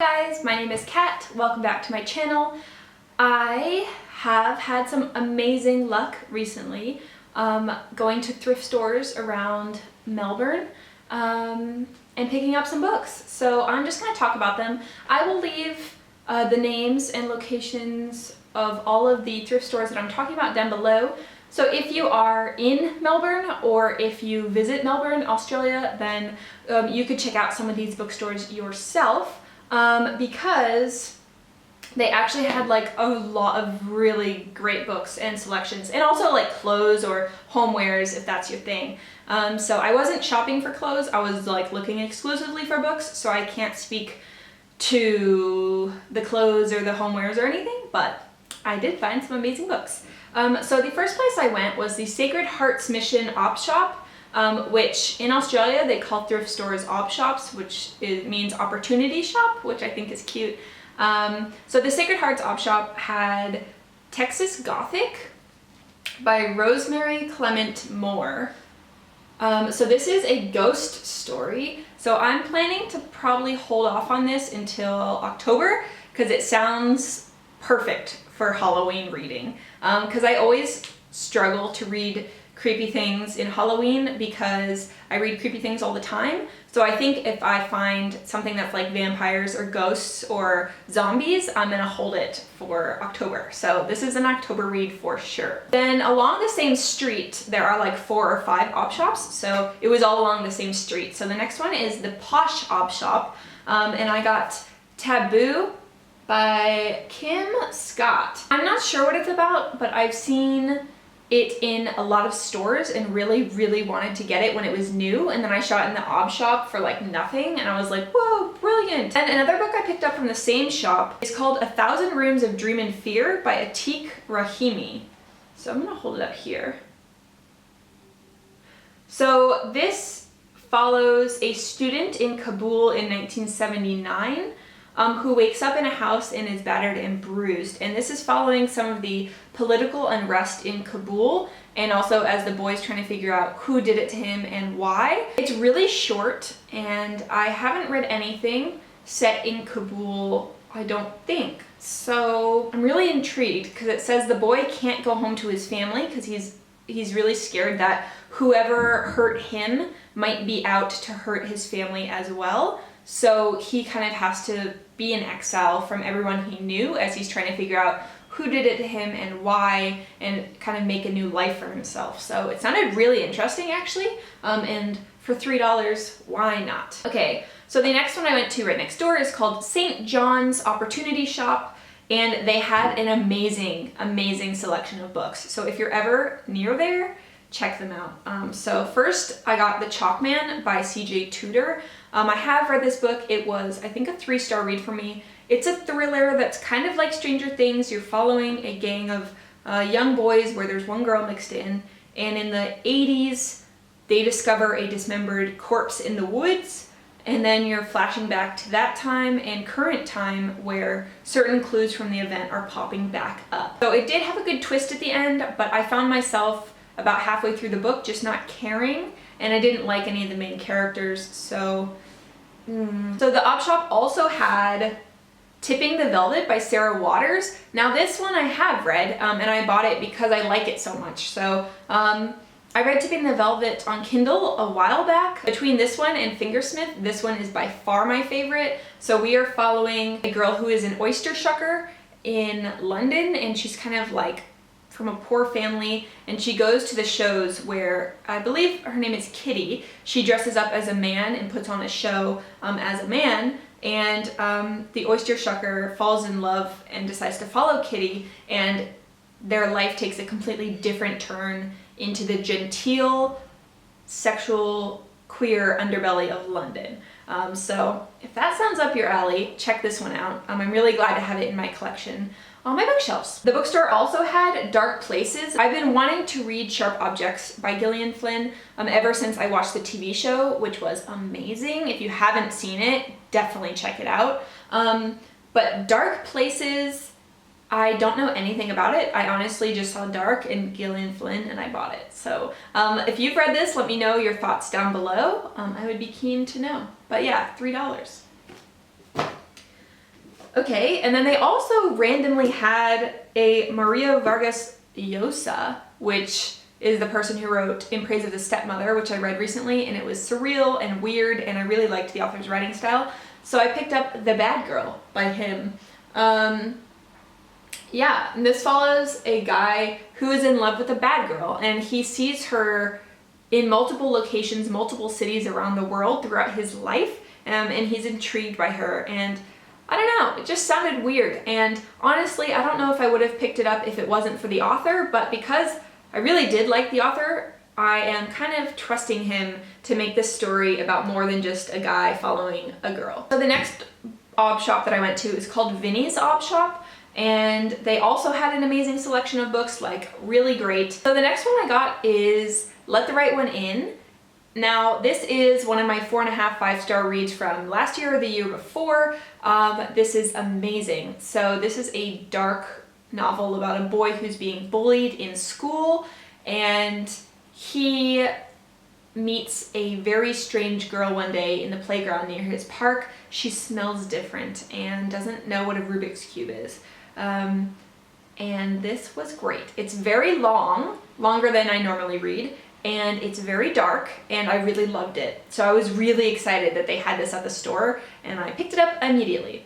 Guys, my name is Kat. Welcome back to my channel. I have had some amazing luck recently going to thrift stores around Melbourne and picking up some books. So I'm just going to talk about them. I will leave the names and locations of all of the thrift stores that I'm talking about down below. So if you are in Melbourne or if you visit Melbourne, Australia, then you could check out some of these bookstores yourself. Because they actually had like a lot of really great books and selections, and also like clothes or homewares if that's your thing. So I wasn't shopping for clothes, I was like looking exclusively for books, so I can't speak to the clothes or the homewares or anything, but I did find some amazing books. So the first place I went was the Sacred Heart's Mission op shop. Which in Australia they call thrift stores op shops, which means opportunity shop, which I think is cute. So the Sacred Heart's op shop had Texas Gothic by Rosemary Clement-Moore. So this is a ghost story, so I'm planning to probably hold off on this until October because it sounds perfect for Halloween reading, because I always struggle to read creepy things in Halloween because I read creepy things all the time. So I think if I find something that's like vampires or ghosts or zombies, I'm gonna hold it for October. So this is an October read for sure. Then along the same street, there are like 4 or 5 op shops. So it was all along the same street. So the next one is the Posh op shop. And I got Taboo by Kim Scott. I'm not sure what it's about, but I've seen it in a lot of stores and really wanted to get it when it was new, and then I saw it in the ob shop for like nothing and I was like, whoa, brilliant. And another book I picked up from the same shop is called 1,000 Rooms of Dream and Fear by Atiq Rahimi. So I'm gonna hold it up here. So this follows a student in Kabul in 1979 who wakes up in a house and is battered and bruised. And this is following some of the political unrest in Kabul, and also as the boy's trying to figure out who did it to him and why. It's really short, and I haven't read anything set in Kabul, I don't think. So I'm really intrigued because it says the boy can't go home to his family because he's really scared that whoever hurt him might be out to hurt his family as well. So he kind of has to be in exile from everyone he knew as he's trying to figure out who did it to him and why, and kind of make a new life for himself. So it sounded really interesting actually, and for $3, why not? Okay, so the next one I went to right next door is called St. John's Opportunity Shop, and they had an amazing selection of books. So if you're ever near there, check them out. So first I got The Chalkman by CJ Tudor. I have read this book. It was, I think, a 3-star read for me. It's a thriller that's kind of like Stranger Things. You're following a gang of young boys where there's one girl mixed in, and in the 80s they discover a dismembered corpse in the woods, and then you're flashing back to that time and current time where certain clues from the event are popping back up. So it did have a good twist at the end, but I found myself about halfway through the book just not caring, and I didn't like any of the main characters. So the op shop also had Tipping the Velvet by Sarah Waters. Now this one I have read, and I bought it because I like it so much. So I read Tipping the Velvet on Kindle a while back. Between this one and Fingersmith, this one is by far my favorite. So we are following a girl who is an oyster shucker in London, and she's kind of like from a poor family, and she goes to the shows where, I believe her name is Kitty, she dresses up as a man and puts on a show as a man, and the oyster shucker falls in love and decides to follow Kitty, and their life takes a completely different turn into the genteel, sexual, queer underbelly of London. So if that sounds up your alley, check this one out. I'm really glad to have it in my collection on my bookshelves. The bookstore also had Dark Places. I've been wanting to read Sharp Objects by Gillian Flynn ever since I watched the TV show, which was amazing. If you haven't seen it, definitely check it out. But Dark Places, I don't know anything about it. I honestly just saw Dark and Gillian Flynn and I bought it. So if you've read this, let me know your thoughts down below. I would be keen to know. But yeah, $3. Okay, and then they also randomly had a Maria Vargas Llosa, which is the person who wrote In Praise of the Stepmother, which I read recently, and it was surreal and weird, and I really liked the author's writing style. So I picked up The Bad Girl by him. Yeah, and this follows a guy who is in love with a bad girl, and he sees her in multiple locations, multiple cities around the world throughout his life, and he's intrigued by her, and I don't know, it just sounded weird, and honestly, I don't know if I would have picked it up if it wasn't for the author, but because I really did like the author, I am kind of trusting him to make this story about more than just a guy following a girl. So the next ob shop that I went to is called Vinnie's Ob Shop, and they also had an amazing selection of books, like really great. So the next one I got is Let the Right One In. Now, this is one of my 4.5 5-star reads from last year or the year before. This is amazing. So this is a dark novel about a boy who's being bullied in school, and he meets a very strange girl one day in the playground near his park. She smells different and doesn't know what a Rubik's Cube is. And this was great. It's very long, longer than I normally read, and it's very dark, and I really loved it. So I was really excited that they had this at the store, and I picked it up immediately.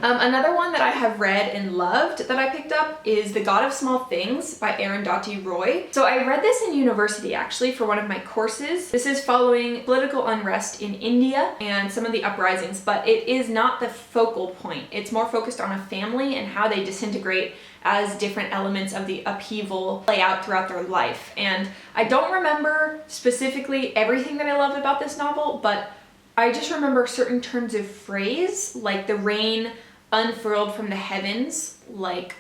Another one that I have read and loved that I picked up is The God of Small Things by Arundhati Roy. So I read this in university actually for one of my courses. This is following political unrest in India and some of the uprisings, but it is not the focal point. It's more focused on a family and how they disintegrate as different elements of the upheaval play out throughout their life. And I don't remember specifically everything that I loved about this novel, but I just remember certain turns of phrase, like the rain unfurled from the heavens, like,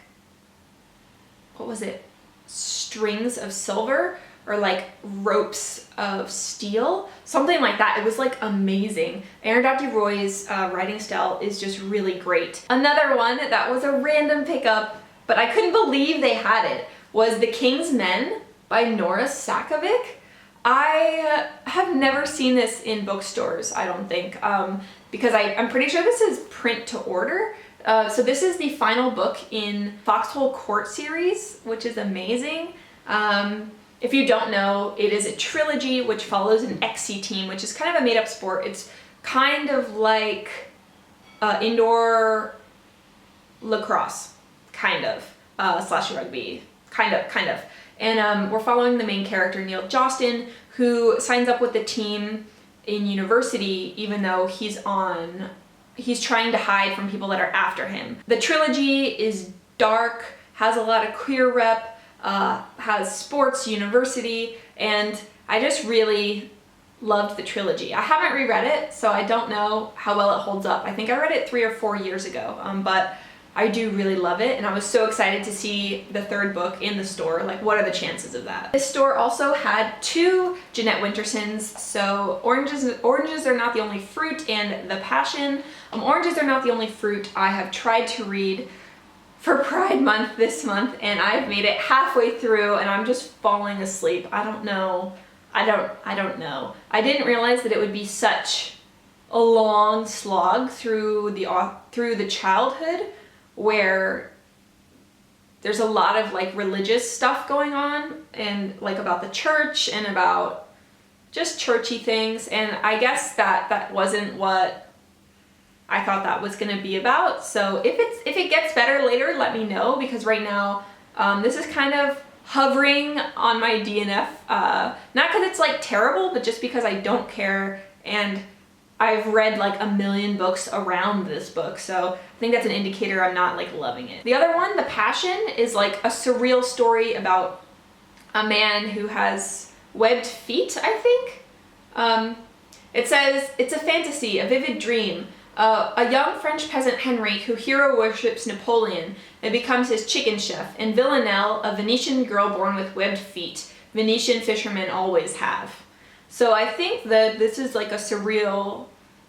what was it? Strings of silver, or like ropes of steel, something like that. It was like amazing. Arundhati Roy's writing style is just really great. Another one that was a random pickup, but I couldn't believe they had it, was The King's Men by Nora Sakavic. I have never seen this in bookstores, I don't think, because I'm pretty sure this is print to order. So this is the final book in Foxhole Court series, which is amazing. If you don't know, it is a trilogy which follows an XC team, which is kind of a made-up sport. It's kind of like indoor lacrosse, kind of, slash rugby, kind of. And we're following the main character, Neil Jostin, who signs up with the team in university even though he's trying to hide from people that are after him. The trilogy is dark, has a lot of queer rep, has sports, university, and I just really loved the trilogy. I haven't reread it, so I don't know how well it holds up. I think I read it 3 or 4 years ago, but I do really love it, and I was so excited to see the third book in the store. Like, what are the chances of that? This store also had 2 Jeanette Wintersons, so Oranges Are Not the Only Fruit and The Passion. Oranges Are Not the Only Fruit I have tried to read for Pride Month this month, and I've made it halfway through, and I'm just falling asleep. I don't know. I don't know. I didn't realize that it would be such a long slog through the childhood, where there's a lot of like religious stuff going on, and like about the church and about just churchy things, and I guess that wasn't what I thought that was gonna be about. So if it gets better later, let me know, because right now this is kind of hovering on my DNF, not because it's like terrible, but just because I don't care, and I've read like 1 million books around this book, so I think that's an indicator I'm not like loving it. The other one, The Passion, is like a surreal story about a man who has webbed feet, I think. It says, it's a fantasy, a vivid dream. A young French peasant Henry who hero worships Napoleon and becomes his chicken chef, and Villanelle, a Venetian girl born with webbed feet. Venetian fishermen always have. So I think that this is like a surreal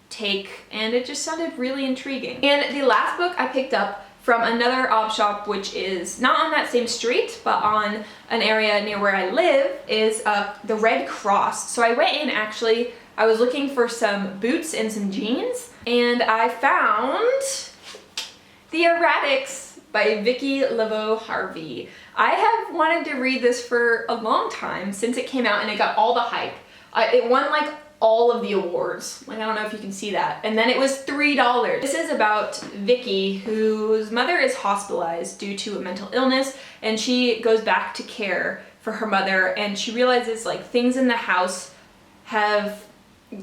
take, and it just sounded really intriguing. And the last book I picked up from another op shop, which is not on that same street, but on an area near where I live, is the Red Cross. So I went in actually, I was looking for some boots and some jeans, and I found The Erratics by Vicky Laveau-Harvie. I have wanted to read this for a long time since it came out and it got all the hype. It won like all of the awards. Like, I don't know if you can see that. And then it was $3. This is about Vicky, whose mother is hospitalized due to a mental illness, and she goes back to care for her mother, and she realizes like things in the house have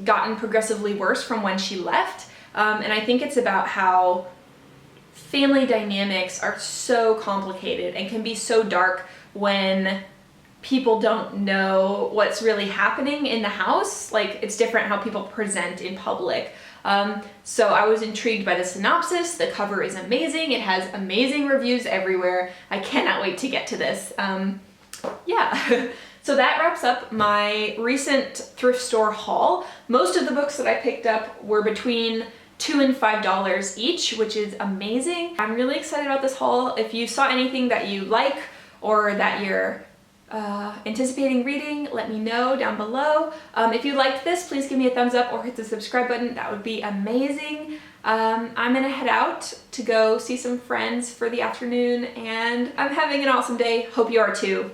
gotten progressively worse from when she left. And I think it's about how family dynamics are so complicated and can be so dark when people don't know what's really happening in the house. Like, it's different how people present in public. So I was intrigued by the synopsis. The cover is amazing. It has amazing reviews everywhere. I cannot wait to get to this. Yeah. So that wraps up my recent thrift store haul. Most of the books that I picked up were between $2 and $5 each, which is amazing. I'm really excited about this haul. If you saw anything that you like or that you're anticipating reading, let me know down below. If you liked this, please give me a thumbs up or hit the subscribe button. That would be amazing. I'm gonna head out to go see some friends for the afternoon, and I'm having an awesome day. Hope you are too.